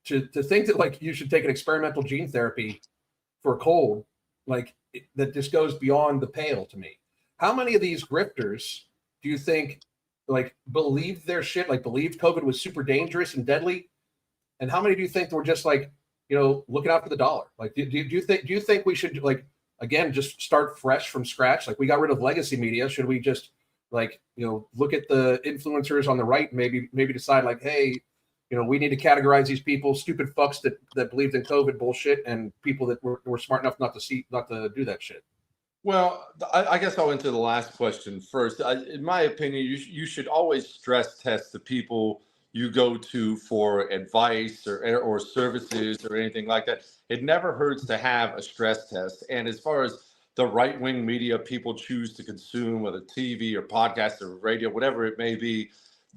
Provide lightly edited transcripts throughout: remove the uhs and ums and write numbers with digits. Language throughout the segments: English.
to think that like you should take an experimental gene therapy for a cold, like that just goes beyond the pale to me. How many of these grifters do you think like believed their shit, like believed COVID was super dangerous and deadly? And how many do you think were just like, looking out for the dollar? Like, do you think we should like, again, just start fresh from scratch? Like we got rid of legacy media. Should we just like, look at the influencers on the right, maybe decide like, hey, we need to categorize these people, stupid fucks that believed in COVID bullshit, and people that were smart enough not to do that shit. Well, I guess I'll answer the last question first. In my opinion, you should always stress test the people you go to for advice or services or anything like that. It never hurts to have a stress test. And as far as the right-wing media people choose to consume, whether TV or podcast or radio, whatever it may be,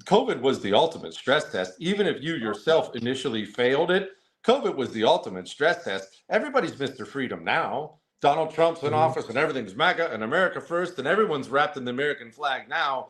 COVID was the ultimate stress test. Even if you yourself initially failed it, COVID was the ultimate stress test. Everybody's Mr. Freedom now. Donald Trump's in office and everything's MAGA and America first and everyone's wrapped in the American flag now.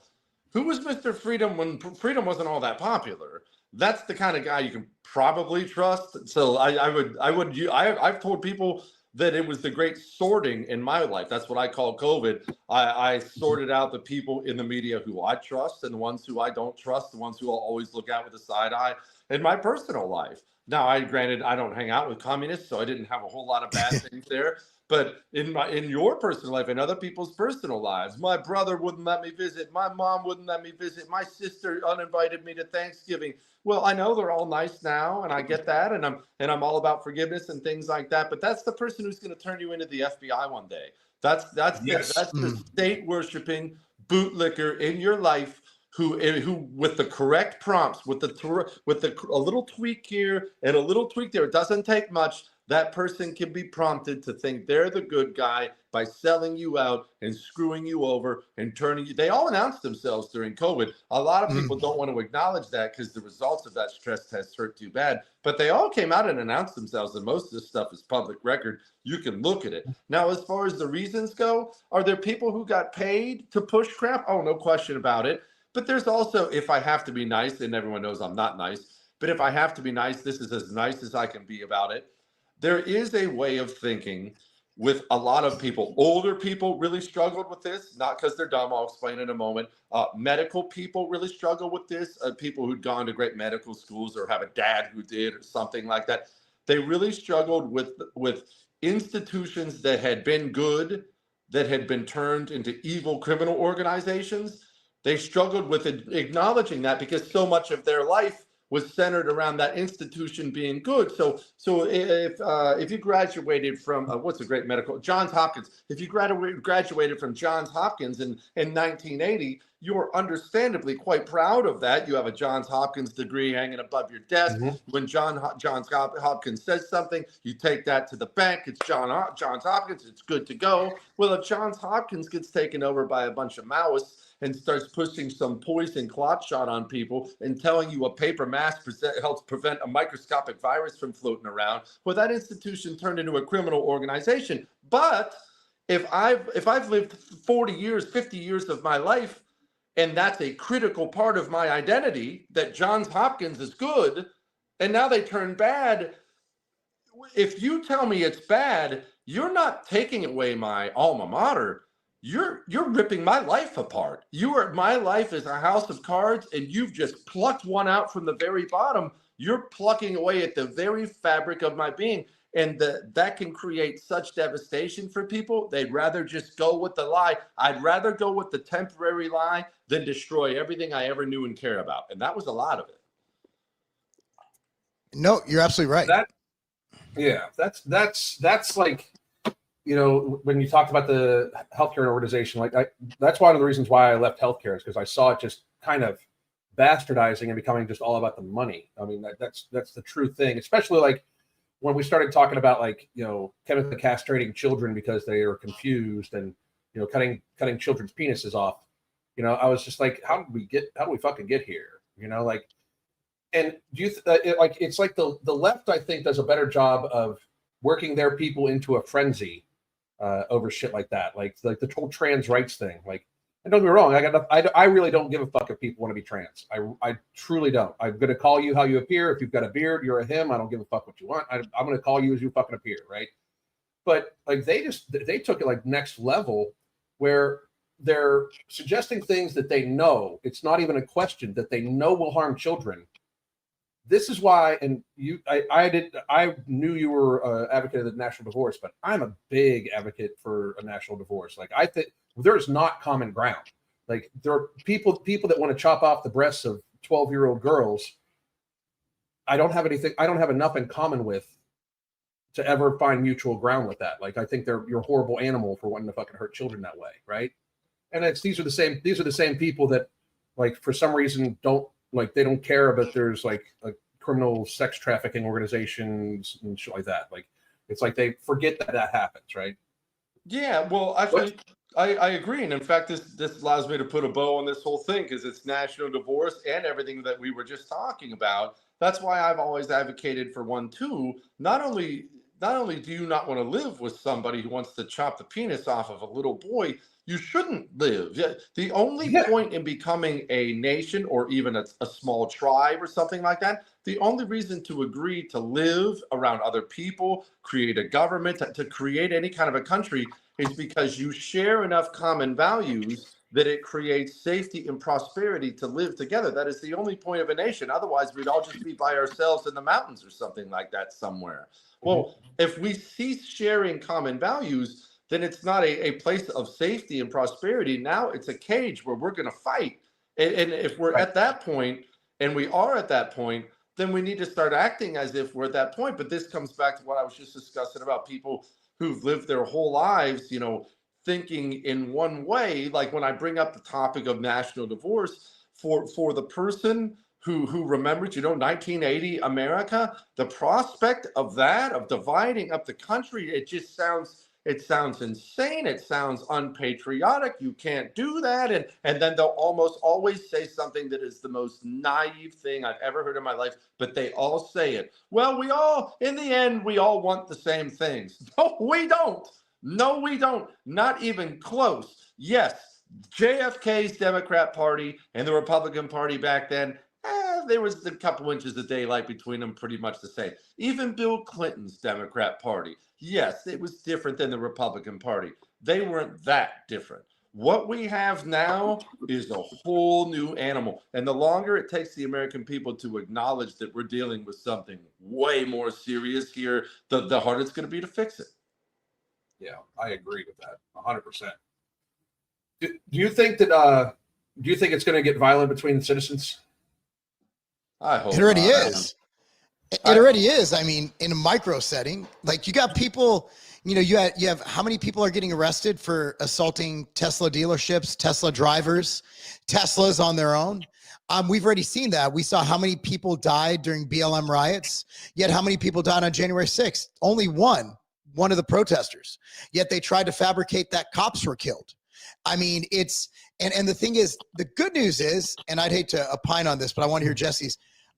Who was Mr. Freedom when freedom wasn't all that popular? That's the kind of guy you can probably trust. So I've told people that it was the great sorting in my life. That's what I call COVID. I sorted out the people in the media who I trust and the ones who I don't trust, the ones who I'll always look at with a side eye in my personal life. Now, granted, I don't hang out with communists, so I didn't have a whole lot of bad things there. But in your personal life and other people's personal lives, my brother wouldn't let me visit. My mom wouldn't let me visit. My sister uninvited me to Thanksgiving. Well, I know they're all nice now, and I get that, and I'm all about forgiveness and things like that. But that's the person who's going to turn you into the FBI one day. That's the state worshiping bootlicker in your life who with the correct prompts, with a little tweak here and a little tweak there, it doesn't take much. That person can be prompted to think they're the good guy by selling you out and screwing you over and turning you. They all announced themselves during COVID. A lot of people don't want to acknowledge that because the results of that stress test hurt too bad. But they all came out and announced themselves, and most of this stuff is public record. You can look at it. Now, as far as the reasons go, are there people who got paid to push crap? Oh, no question about it. But there's also, if I have to be nice, and everyone knows I'm not nice, but if I have to be nice, this is as nice as I can be about it. There is a way of thinking with a lot of people. Older people really struggled with this, not because they're dumb. I'll explain in a moment. Medical people really struggle with this. People who'd gone to great medical schools or have a dad who did or something like that. They really struggled with institutions that had been good, that had been turned into evil criminal organizations. They struggled with acknowledging that because so much of their life was centered around that institution being good. So if you graduated from what's a great medical, Johns Hopkins, if you graduated from Johns Hopkins in 1980, you are understandably quite proud of that. You have a Johns Hopkins degree hanging above your desk. When Johns Hopkins says something, you take that to the bank. It's Johns Hopkins. It's good to go. Well, if Johns Hopkins gets taken over by a bunch of Maoists and starts pushing some poison clot shot on people and telling you a paper mask helps prevent a microscopic virus from floating around, well, that institution turned into a criminal organization. But if I've lived 40 years, 50 years of my life, and that's a critical part of my identity, that Johns Hopkins is good, and now they turn bad, if you tell me it's bad, you're not taking away my alma mater. You're ripping my life apart. My life is a house of cards, and you've just plucked one out from the very bottom. You're plucking away at the very fabric of my being. And that can create such devastation for people. They'd rather just go with the lie. I'd rather go with the temporary lie than destroy everything I ever knew and care about. And that was a lot of it. No, you're absolutely right. That's like, when you talked about the healthcare organization, that's one of the reasons why I left healthcare, is because I saw it just kind of bastardizing and becoming just all about the money. I mean, that's the true thing, especially like when we started talking about chemically castrating children because they are confused and, cutting children's penises off. I was just like, how do we fucking get here? And do you it's like the left, I think, does a better job of working their people into a frenzy over shit like that, like the whole trans rights thing. Like And don't get me wrong, I really don't give a fuck if people want to be trans. I truly don't. I'm going to call you how you appear. If you've got a beard, you're a him. I don't give a fuck what you want. I'm going to call you as you fucking appear, right? But like they took it like next level, where they're suggesting things that they know, it's not even a question, that they know will harm children. This is why, and I knew you were an advocate of the national divorce, but I'm a big advocate for a national divorce. Like I think there's not common ground. Like there are people that want to chop off the breasts of 12-year-old girls. I don't have enough in common with to ever find mutual ground with that. Like I think you're a horrible animal for wanting to fucking hurt children that way, right? And these are the same people that, like, for some reason they don't care about there's like criminal sex trafficking organizations and shit like that. Like it's like they forget that happens, right? Yeah, well, actually, I agree. And in fact, this allows me to put a bow on this whole thing because it's national divorce and everything that we were just talking about. That's why I've always advocated for one too. Not only do you not want to live with somebody who wants to chop the penis off of a little boy, you shouldn't live. The only point in becoming a nation or even a small tribe or something like that, the only reason to agree to live around other people, create a government, to create any kind of a country is because you share enough common values that it creates safety and prosperity to live together. That is the only point of a nation. Otherwise, we'd all just be by ourselves in the mountains or something like that somewhere. Well, if we cease sharing common values, then it's not a place of safety and prosperity. Now it's a cage where we're going to fight. And if we're at that point, and we are at that point, then we need to start acting as if we're at that point. But this comes back to what I was just discussing about people who've lived their whole lives, thinking in one way. Like when I bring up the topic of national divorce, for the person who remembers, 1980 America, the prospect of that, of dividing up the country, it sounds insane. It sounds unpatriotic. You can't do that. And then they'll almost always say something that is the most naive thing I've ever heard in my life, but they all say it. Well, in the end, we all want the same things. No, we don't. No, we don't. Not even close. Yes, JFK's Democrat Party and the Republican Party back then, there was a couple inches of daylight between them, pretty much the same. Even Bill Clinton's Democrat Party, yes, it was different than the Republican Party. They weren't that different. What we have now is a whole new animal. And the longer it takes the American people to acknowledge that we're dealing with something way more serious here, the harder it's going to be to fix it. Yeah, I agree with that 100%. Do you think that do you think it's going to get violent between citizens? I hope it already not. is. It already is. I mean, in a micro setting, like you got people, you have how many people are getting arrested for assaulting Tesla dealerships, Tesla drivers, Teslas on their own. We've already seen that. We saw how many people died during BLM riots, yet how many people died on January 6th? Only one of the protesters. Yet they tried to fabricate that cops were killed. I mean, and the thing is, the good news is, and I'd hate to opine on this, but I want to hear Jesse's.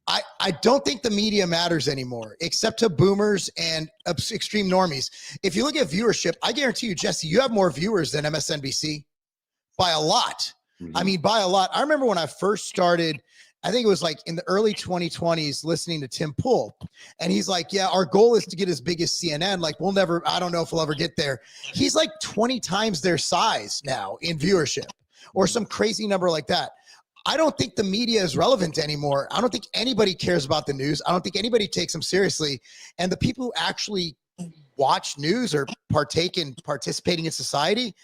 I don't think the media matters anymore, except to boomers and extreme normies. If you look at viewership, I guarantee you, Jesse, you have more viewers than MSNBC by a lot. Mm-hmm. I mean, by a lot. I remember when I first started, I think it was like in the early 2020s, listening to Tim Pool. And he's like, yeah, our goal is to get as big as CNN. Like I don't know if we'll ever get there. He's like 20 times their size now in viewership or some crazy number like that. I don't think the media is relevant anymore. I don't think anybody cares about the news. I don't think anybody takes them seriously. And the people who actually watch news or participating in society,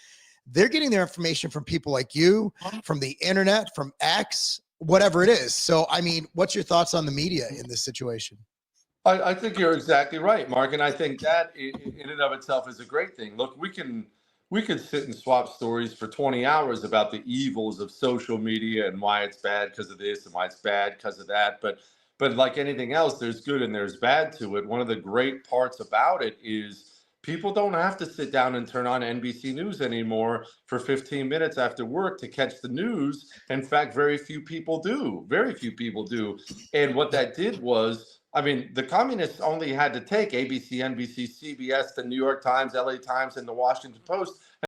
they're getting their information from people like you, from the internet, from X, whatever it is. So, I mean, what's your thoughts on the media in this situation? I think you're exactly right, Mark. And I think that in and of itself is a great thing. Look, we could sit and swap stories for 20 hours about the evils of social media and why it's bad because of this and why it's bad because of that. But like anything else, there's good and there's bad to it. One of the great parts about it is people don't have to sit down and turn on NBC News anymore for 15 minutes after work to catch the news. In fact, very few people do. Very few people do. And what that did was, I mean, the communists only had to take ABC, NBC, CBS, the New York Times, LA Times, and the Washington Post